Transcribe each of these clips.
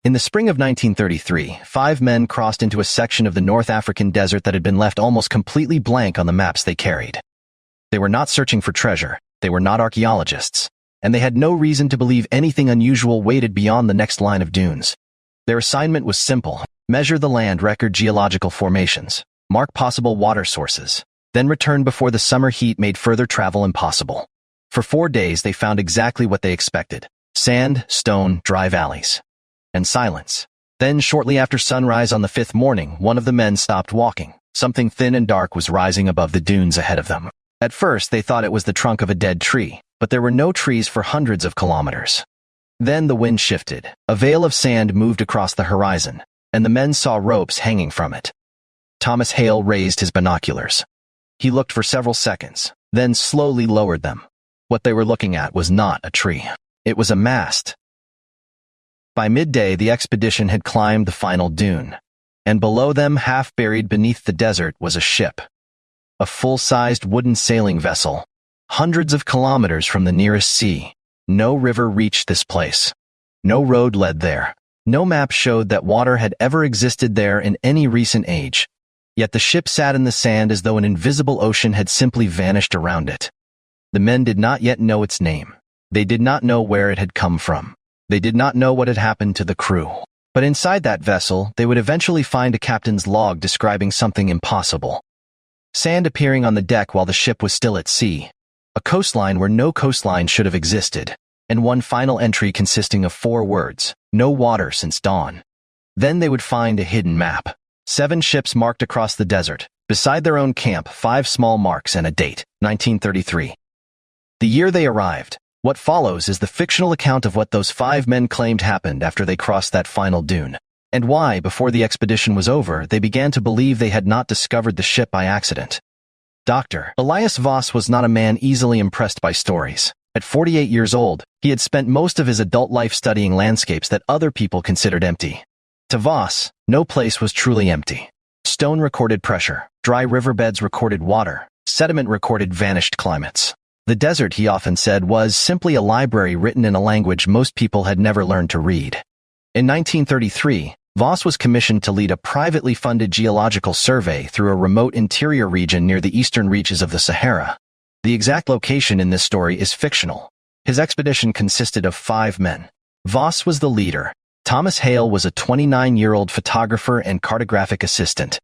In the spring of 1933, 5 men crossed into a section of the North African desert that had been left almost completely blank on the maps they carried. They were not searching for treasure, they were not archaeologists, and they had no reason to believe anything unusual waited beyond the next line of dunes. Their assignment was simple: measure the land, record geological formations, mark possible water sources, then return before the summer heat made further travel impossible. For 4 days they found exactly what they expected: sand, stone, dry valleys, and silence. Then, shortly after sunrise on the 5th morning, one of the men stopped walking. Something thin and dark was rising above the dunes ahead of them. At first, they thought it was the trunk of a dead tree, but there were no trees for hundreds of kilometers. Then the wind shifted. A veil of sand moved across the horizon, and the men saw ropes hanging from it. Thomas Hale raised his binoculars. He looked for several seconds, then slowly lowered them. What they were looking at was not a tree. It was a mast. By midday, the expedition had climbed the final dune, and below them, half buried beneath the desert, was a ship. A full-sized wooden sailing vessel, hundreds of kilometers from the nearest sea. No river reached this place. No road led there. No map showed that water had ever existed there in any recent age. Yet the ship sat in the sand as though an invisible ocean had simply vanished around it. The men did not yet know its name. They did not know where it had come from. They did not know what had happened to the crew. But inside that vessel, they would eventually find a captain's log describing something impossible. Sand appearing on the deck while the ship was still at sea. A coastline where no coastline should have existed. And one final entry consisting of 4 words: no water since dawn. Then they would find a hidden map. 7 ships marked across the desert. Beside their own camp, 5 small marks and a date: 1933. The year they arrived. What follows is the fictional account of what those 5 men claimed happened after they crossed that final dune, and why, before the expedition was over, they began to believe they had not discovered the ship by accident. Dr. Elias Voss was not a man easily impressed by stories. At 48 years old, he had spent most of his adult life studying landscapes that other people considered empty. To Voss, no place was truly empty. Stone recorded pressure, dry riverbeds recorded water, sediment recorded vanished climates. The desert, he often said, was simply a library written in a language most people had never learned to read. In 1933, Voss was commissioned to lead a privately funded geological survey through a remote interior region near the eastern reaches of the Sahara. The exact location in this story is fictional. His expedition consisted of 5 men. Voss was the leader. Thomas Hale was a 29-year-old photographer and cartographic assistant.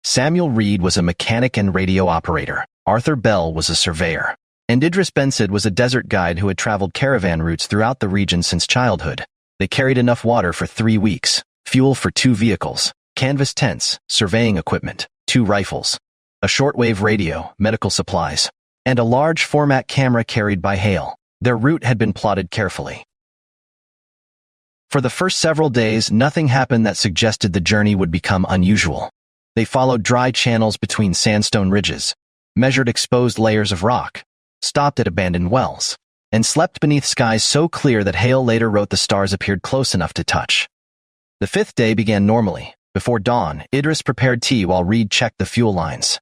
Samuel Reed was a mechanic and radio operator. Arthur Bell was a surveyor. And Idris Bensid was a desert guide who had traveled caravan routes throughout the region since childhood. They carried enough water for 3 weeks, fuel for 2 vehicles, canvas tents, surveying equipment, 2 rifles, a shortwave radio, medical supplies, and a large format camera carried by Hale. Their route had been plotted carefully. For the first several days, nothing happened that suggested the journey would become unusual. They followed dry channels between sandstone ridges, measured exposed layers of rock, stopped at abandoned wells, and slept beneath skies so clear that Hale later wrote the stars appeared close enough to touch. The 5th day began normally. Before dawn, Idris prepared tea while Reed checked the fuel lines.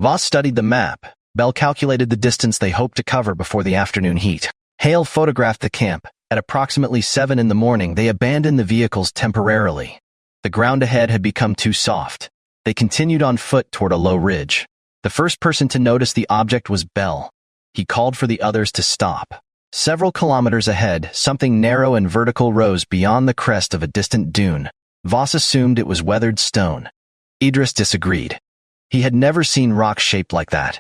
Voss studied the map. Bell calculated the distance they hoped to cover before the afternoon heat. Hale photographed the camp. At approximately 7 in the morning, they abandoned the vehicles temporarily. The ground ahead had become too soft. They continued on foot toward a low ridge. The first person to notice the object was Bell. He called for the others to stop. Several kilometers ahead, something narrow and vertical rose beyond the crest of a distant dune. Voss assumed it was weathered stone. Idris disagreed. He had never seen rock shaped like that.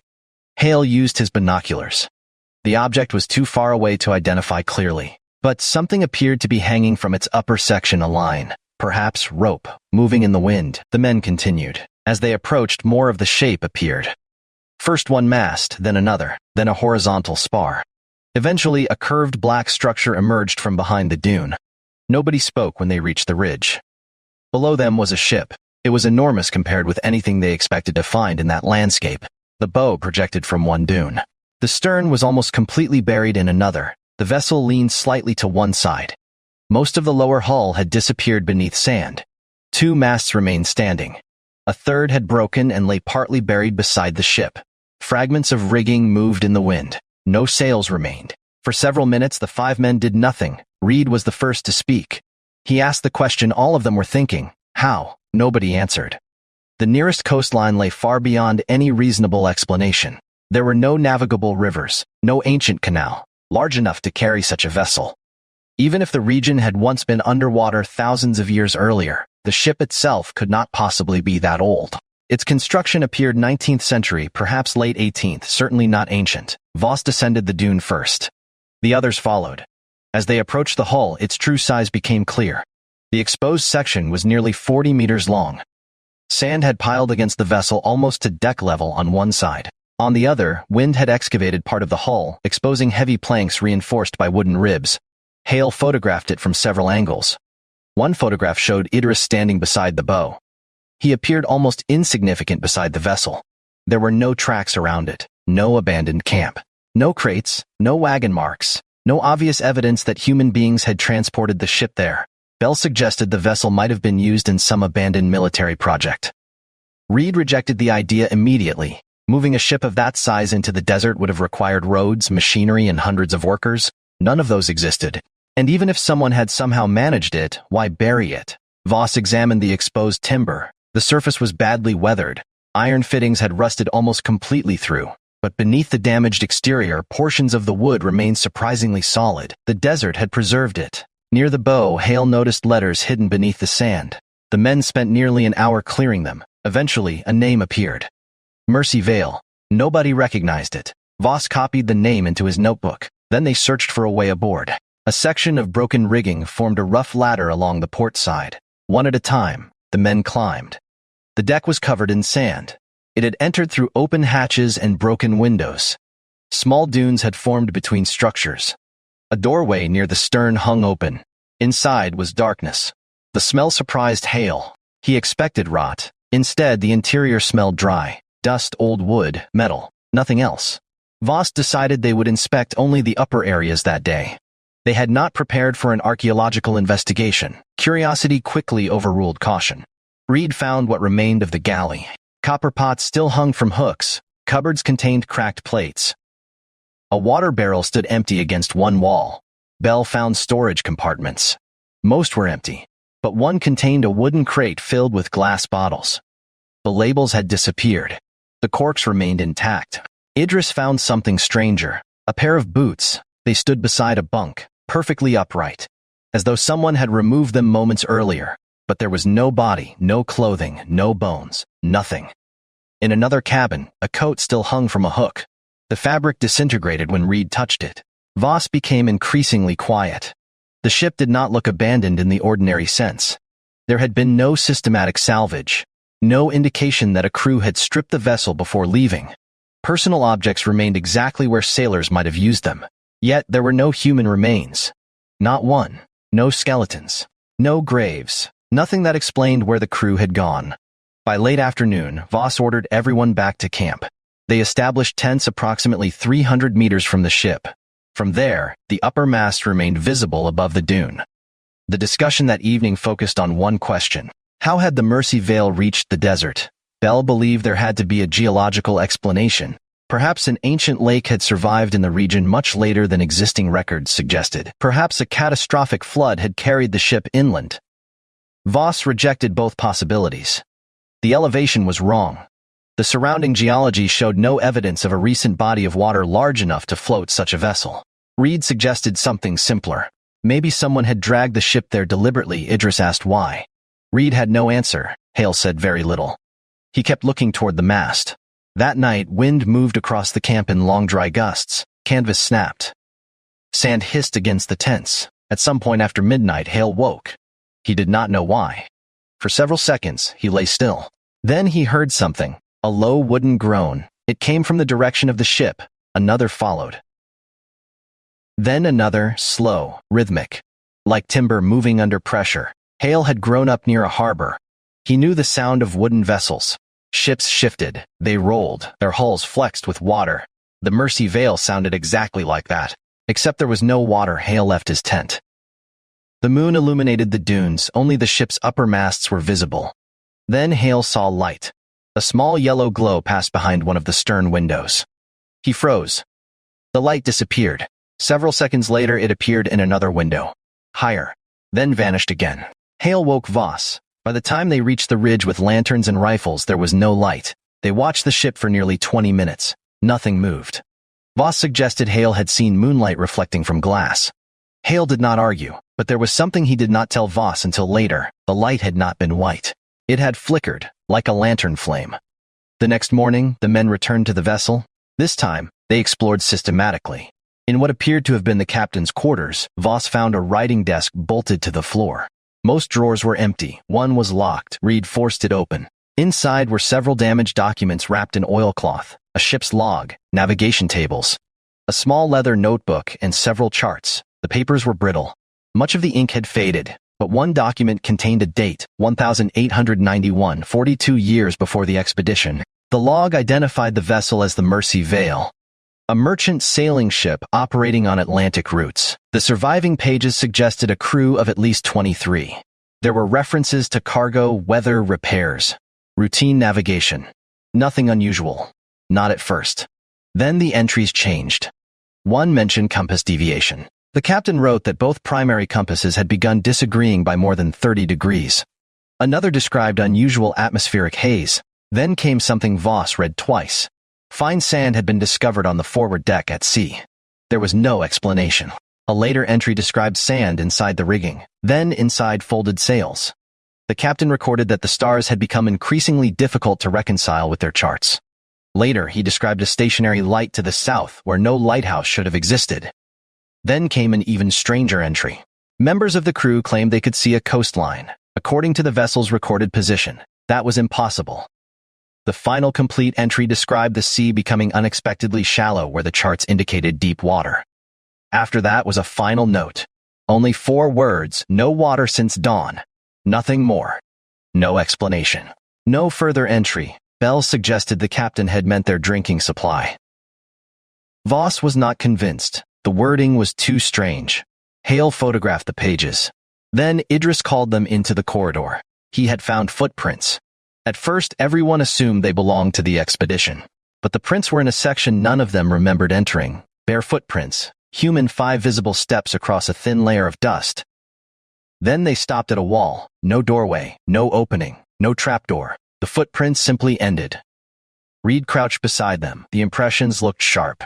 Hale used his binoculars. The object was too far away to identify clearly, but something appeared to be hanging from its upper section, a line, perhaps rope, moving in the wind. The men continued. As they approached, more of the shape appeared. First one mast, then another, then a horizontal spar. Eventually, a curved black structure emerged from behind the dune. Nobody spoke when they reached the ridge. Below them was a ship. It was enormous compared with anything they expected to find in that landscape. The bow projected from one dune. The stern was almost completely buried in another. The vessel leaned slightly to one side. Most of the lower hull had disappeared beneath sand. 2 masts remained standing. A third had broken and lay partly buried beside the ship. Fragments of rigging moved in the wind. No sails remained. For several minutes, the 5 men did nothing. Reed was the first to speak. He asked the question all of them were thinking. How? Nobody answered. The nearest coastline lay far beyond any reasonable explanation. There were no navigable rivers, no ancient canal, large enough to carry such a vessel. Even if the region had once been underwater thousands of years earlier, the ship itself could not possibly be that old. Its construction appeared 19th century, perhaps late 18th, certainly not ancient. Voss descended the dune first. The others followed. As they approached the hull, its true size became clear. The exposed section was nearly 40 meters long. Sand had piled against the vessel almost to deck level on one side. On the other, wind had excavated part of the hull, exposing heavy planks reinforced by wooden ribs. Hale photographed it from several angles. One photograph showed Idris standing beside the bow. He appeared almost insignificant beside the vessel. There were no tracks around it, no abandoned camp, no crates, no wagon marks, no obvious evidence that human beings had transported the ship there. Bell suggested the vessel might have been used in some abandoned military project. Reed rejected the idea immediately. Moving a ship of that size into the desert would have required roads, machinery, and hundreds of workers. None of those existed. And even if someone had somehow managed it, why bury it? Voss examined the exposed timber. The surface was badly weathered. Iron fittings had rusted almost completely through. But beneath the damaged exterior, portions of the wood remained surprisingly solid. The desert had preserved it. Near the bow, Hale noticed letters hidden beneath the sand. The men spent nearly an hour clearing them. Eventually, a name appeared. Mercy Vale. Nobody recognized it. Voss copied the name into his notebook. Then they searched for a way aboard. A section of broken rigging formed a rough ladder along the port side. One at a time, the men climbed. The deck was covered in sand. It had entered through open hatches and broken windows. Small dunes had formed between structures. A doorway near the stern hung open. Inside was darkness. The smell surprised Hale. He expected rot. Instead, the interior smelled dry. Dust, old wood, metal, nothing else. Voss decided they would inspect only the upper areas that day. They had not prepared for an archaeological investigation. Curiosity quickly overruled caution. Reed found what remained of the galley. Copper pots still hung from hooks. Cupboards contained cracked plates. A water barrel stood empty against one wall. Bell found storage compartments. Most were empty, but one contained a wooden crate filled with glass bottles. The labels had disappeared. The corks remained intact. Idris found something stranger. A pair of boots. They stood beside a bunk, perfectly upright, as though someone had removed them moments earlier. But there was no body, no clothing, no bones, nothing. In another cabin, a coat still hung from a hook. The fabric disintegrated when Reed touched it. Voss became increasingly quiet. The ship did not look abandoned in the ordinary sense. There had been no systematic salvage, no indication that a crew had stripped the vessel before leaving. Personal objects remained exactly where sailors might have used them. Yet there were no human remains. Not one. No skeletons. No graves. Nothing that explained where the crew had gone. By late afternoon, Voss ordered everyone back to camp. They established tents approximately 300 meters from the ship. From there, the upper mast remained visible above the dune. The discussion that evening focused on one question. How had the Mercy Vale reached the desert? Bell believed there had to be a geological explanation. Perhaps an ancient lake had survived in the region much later than existing records suggested. Perhaps a catastrophic flood had carried the ship inland. Voss rejected both possibilities. The elevation was wrong. The surrounding geology showed no evidence of a recent body of water large enough to float such a vessel. Reed suggested something simpler. Maybe someone had dragged the ship there deliberately. Idris asked why. Reed had no answer. Hale said very little. He kept looking toward the mast. That night, wind moved across the camp in long dry gusts. Canvas snapped. Sand hissed against the tents. At some point after midnight, Hale woke. He did not know why. For several seconds, he lay still. Then he heard something. A low wooden groan. It came from the direction of the ship. Another followed. Then another, slow, rhythmic. Like timber moving under pressure. Hale had grown up near a harbor. He knew the sound of wooden vessels. Ships shifted. They rolled. Their hulls flexed with water. The Mercy Vale sounded exactly like that. Except there was no water. Hale left his tent. The moon illuminated the dunes. Only the ship's upper masts were visible. Then Hale saw light. A small yellow glow passed behind one of the stern windows. He froze. The light disappeared. Several seconds later, it appeared in another window. Higher. Then vanished again. Hale woke Voss. By the time they reached the ridge with lanterns and rifles, there was no light. They watched the ship for nearly 20 minutes. Nothing moved. Voss suggested Hale had seen moonlight reflecting from glass. Hale did not argue, but there was something he did not tell Voss until later. The light had not been white. It had flickered, like a lantern flame. The next morning, the men returned to the vessel. This time, they explored systematically. In what appeared to have been the captain's quarters, Voss found a writing desk bolted to the floor. Most drawers were empty. One was locked. Reed forced it open. Inside were several damaged documents wrapped in oilcloth, a ship's log, navigation tables, a small leather notebook, and several charts. The papers were brittle. Much of the ink had faded, but one document contained a date, 1891, 42 years before the expedition. The log identified the vessel as the Mercy Vale, a merchant sailing ship operating on Atlantic routes. The surviving pages suggested a crew of at least 23. There were references to cargo, weather, repairs, routine navigation. Nothing unusual. Not at first. Then the entries changed. One mentioned compass deviation. The captain wrote that both primary compasses had begun disagreeing by more than 30 degrees. Another described unusual atmospheric haze. Then came something Voss read twice. Fine sand had been discovered on the forward deck at sea. There was no explanation. A later entry described sand inside the rigging, then inside folded sails. The captain recorded that the stars had become increasingly difficult to reconcile with their charts. Later, he described a stationary light to the south where no lighthouse should have existed. Then came an even stranger entry. Members of the crew claimed they could see a coastline. According to the vessel's recorded position, that was impossible. The final complete entry described the sea becoming unexpectedly shallow where the charts indicated deep water. After that was a final note. Only 4 words: no water since dawn. Nothing more. No explanation. No further entry. Bell suggested the captain had meant their drinking supply. Voss was not convinced. The wording was too strange. Hale photographed the pages. Then Idris called them into the corridor. He had found footprints. At first, everyone assumed they belonged to the expedition. But the prints were in a section none of them remembered entering. Bare footprints. Human 5 visible steps across a thin layer of dust. Then they stopped at a wall. No doorway, no opening, no trapdoor. The footprints simply ended. Reed crouched beside them. The impressions looked sharp.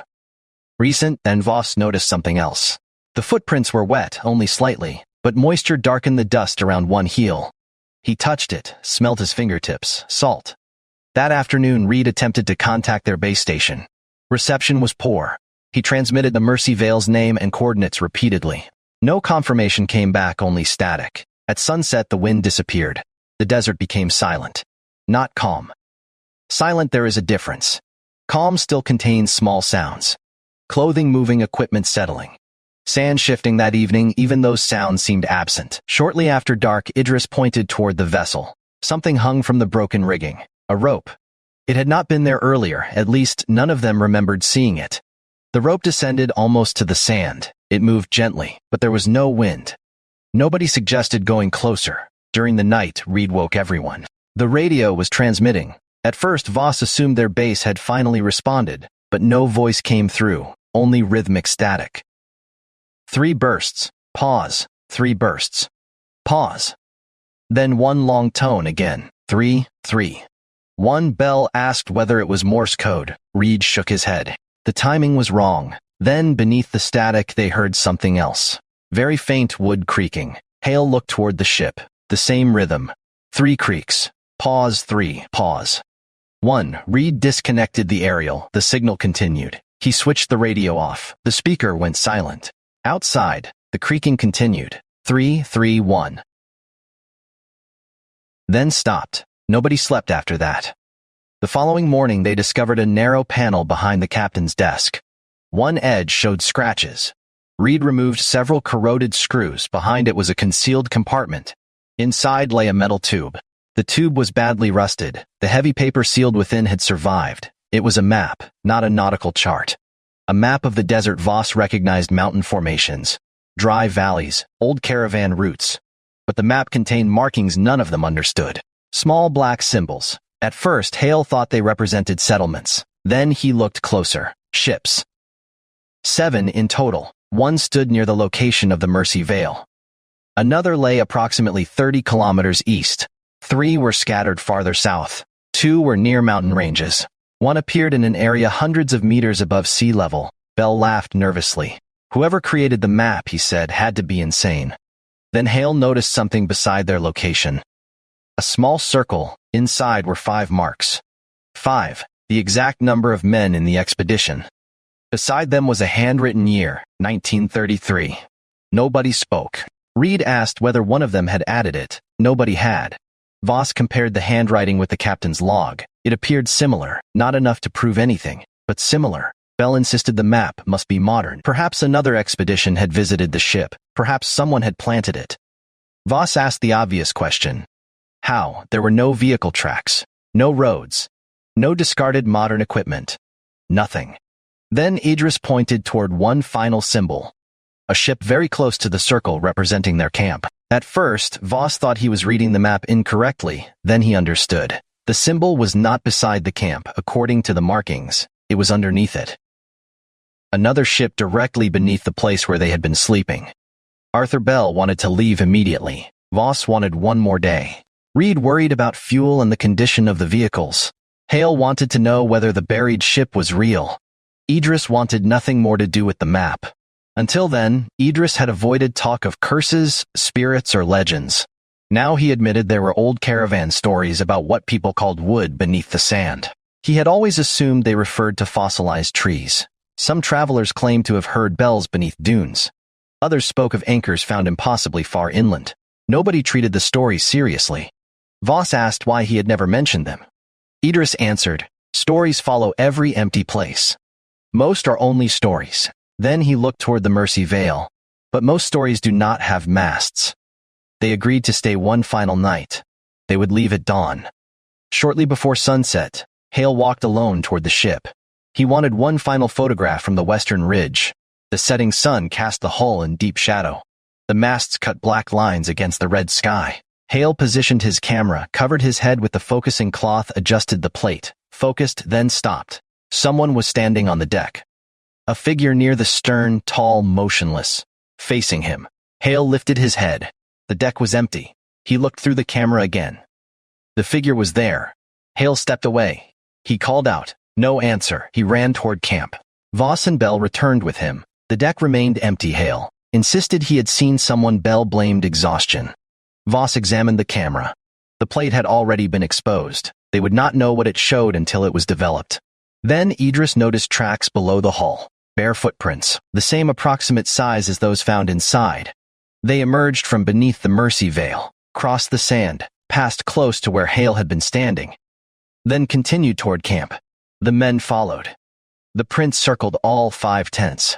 Recent, then Voss noticed something else. The footprints were wet, only slightly, but moisture darkened the dust around one heel. He touched it, smelled his fingertips. Salt. That afternoon, Reed attempted to contact their base station. Reception was poor. He transmitted the Mercy Vale's name and coordinates repeatedly. No confirmation came back, only static. At sunset, the wind disappeared. The desert became silent. Not calm. Silent, there is a difference. Calm still contains small sounds. Clothing moving, equipment settling. Sand shifting that evening, even those sounds seemed absent. Shortly after dark, Idris pointed toward the vessel. Something hung from the broken rigging. A rope. It had not been there earlier, at least none of them remembered seeing it. The rope descended almost to the sand. It moved gently, but there was no wind. Nobody suggested going closer. During the night, Reed woke everyone. The radio was transmitting. At first, Voss assumed their base had finally responded, but no voice came through, only rhythmic static. 3 bursts. Pause. 3 bursts. Pause. Then one long tone again. 3, 3. One Bell asked whether it was Morse code. Reed shook his head. The timing was wrong. Then, beneath the static, they heard something else. Very faint wood creaking. Hale looked toward the ship. The same rhythm. 3 creaks. Pause. 3. Pause. 1. Reed disconnected the aerial. The signal continued. He switched the radio off. The speaker went silent. Outside, the creaking continued. 3, 3, 1. Then stopped. Nobody slept after that. The following morning, they discovered a narrow panel behind the captain's desk. One edge showed scratches. Reed removed several corroded screws. Behind it was a concealed compartment. Inside lay a metal tube. The tube was badly rusted. The heavy paper sealed within had survived. It was a map, not a nautical chart. A map of the desert. Voss recognized mountain formations, dry valleys, old caravan routes. But the map contained markings none of them understood. Small black symbols. At first, Hale thought they represented settlements. Then he looked closer. Ships. 7 in total. One stood near the location of the Mercy Vale. Another lay approximately 30 kilometers east. 3 were scattered farther south. 2 were near mountain ranges. One appeared in an area hundreds of meters above sea level. Bell laughed nervously. Whoever created the map, he said, had to be insane. Then Hale noticed something beside their location. A small circle. Inside were 5 marks. 5, the exact number of men in the expedition. Beside them was a handwritten year, 1933. Nobody spoke. Reed asked whether one of them had added it. Nobody had. Voss compared the handwriting with the captain's log. It appeared similar, not enough to prove anything, but similar. Bell insisted the map must be modern. Perhaps another expedition had visited the ship. Perhaps someone had planted it. Voss asked the obvious question. How? There were no vehicle tracks, no roads, no discarded modern equipment. Nothing. Then Idris pointed toward one final symbol. A ship very close to the circle representing their camp. At first, Voss thought he was reading the map incorrectly. Then he understood. The symbol was not beside the camp, according to the markings. It was underneath it. Another ship directly beneath the place where they had been sleeping. Arthur Bell wanted to leave immediately. Voss wanted one more day. Reed worried about fuel and the condition of the vehicles. Hale wanted to know whether the buried ship was real. Idris wanted nothing more to do with the map. Until then, Idris had avoided talk of curses, spirits, or legends. Now he admitted there were old caravan stories about what people called wood beneath the sand. He had always assumed they referred to fossilized trees. Some travelers claimed to have heard bells beneath dunes. Others spoke of anchors found impossibly far inland. Nobody treated the stories seriously. Voss asked why he had never mentioned them. Idris answered, "Stories follow every empty place. Most are only stories." Then he looked toward the Mercy Vale. But most stories do not have masts. They agreed to stay one final night. They would leave at dawn. Shortly before sunset, Hale walked alone toward the ship. He wanted one final photograph from the western ridge. The setting sun cast the hull in deep shadow. The masts cut black lines against the red sky. Hale positioned his camera, covered his head with the focusing cloth, adjusted the plate, focused, then stopped. Someone was standing on the deck. A figure near the stern, tall, motionless. Facing him. Hale lifted his head. The deck was empty. He looked through the camera again. The figure was there. Hale stepped away. He called out. No answer. He ran toward camp. Voss and Bell returned with him. The deck remained empty. Hale insisted he had seen someone. Bell blamed exhaustion. Voss examined the camera. The plate had already been exposed. They would not know what it showed until it was developed. Then Idris noticed tracks below the hull. Bare footprints, the same approximate size as those found inside. They emerged from beneath the Mercy Vale, crossed the sand, passed close to where Hale had been standing, then continued toward camp. The men followed. The prints circled all 5 tents.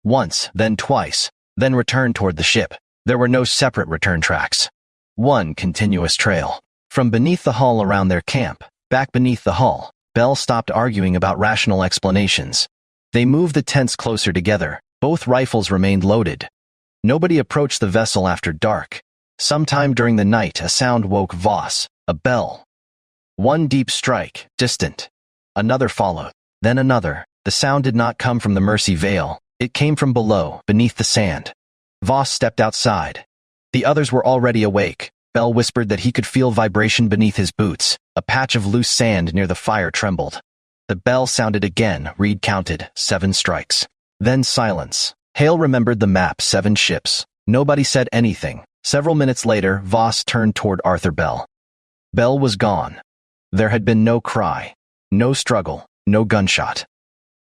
Once, then twice, then returned toward the ship. There were no separate return tracks. One continuous trail. From beneath the hull around their camp, back beneath the hull, Bell stopped arguing about rational explanations. They moved the tents closer together. Both rifles remained loaded. Nobody approached the vessel after dark. Sometime during the night, a sound woke Voss, a bell. One deep strike, distant. Another followed, then another. The sound did not come from the Mercy Vale. It came from below, beneath the sand. Voss stepped outside. The others were already awake. Bell whispered that he could feel vibration beneath his boots. A patch of loose sand near the fire trembled. The bell sounded again. Reed counted 7 strikes. Then silence. Hale remembered the map, 7 ships. Nobody said anything. Several minutes later, Voss turned toward Arthur Bell. Bell was gone. There had been no cry, no struggle, no gunshot.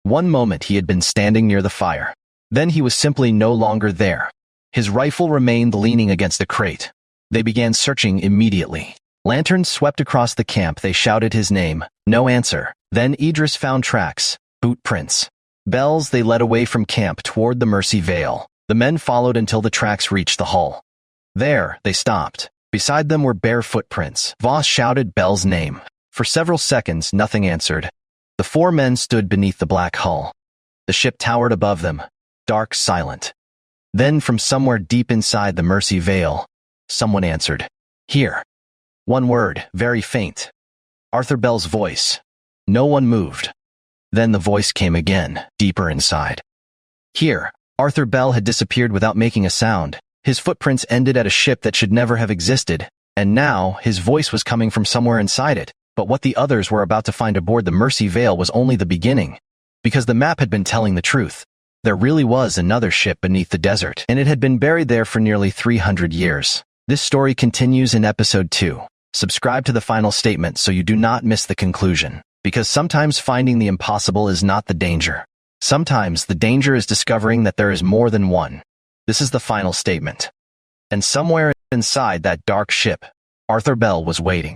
One moment he had been standing near the fire. Then he was simply no longer there. His rifle remained leaning against the crate. They began searching immediately. Lanterns swept across the camp. They shouted his name. No answer. Then Idris found tracks, boot prints. Bells. They led away from camp toward the Mercy Vale. The men followed until the tracks reached the hull. There, they stopped. Beside them were bare footprints. Voss shouted Bell's name. For several seconds, nothing answered. The 4 men stood beneath the black hull. The ship towered above them, dark, silent. Then from somewhere deep inside the Mercy Vale, someone answered. Here. One word, very faint. Arthur Bell's voice. No one moved. Then the voice came again, deeper inside. Here. Arthur Bell had disappeared without making a sound. His footprints ended at a ship that should never have existed, and now his voice was coming from somewhere inside it. But what the others were about to find aboard the Mercy Vale was only the beginning, because the map had been telling the truth. There really was another ship beneath the desert, and it had been buried there for nearly 300 years. This story continues in episode 2. Subscribe to the final statement so you do not miss the conclusion, because sometimes finding the impossible is not the danger. Sometimes the danger is discovering that there is more than one. This is the final statement. And somewhere inside that dark ship, Arthur Bell was waiting.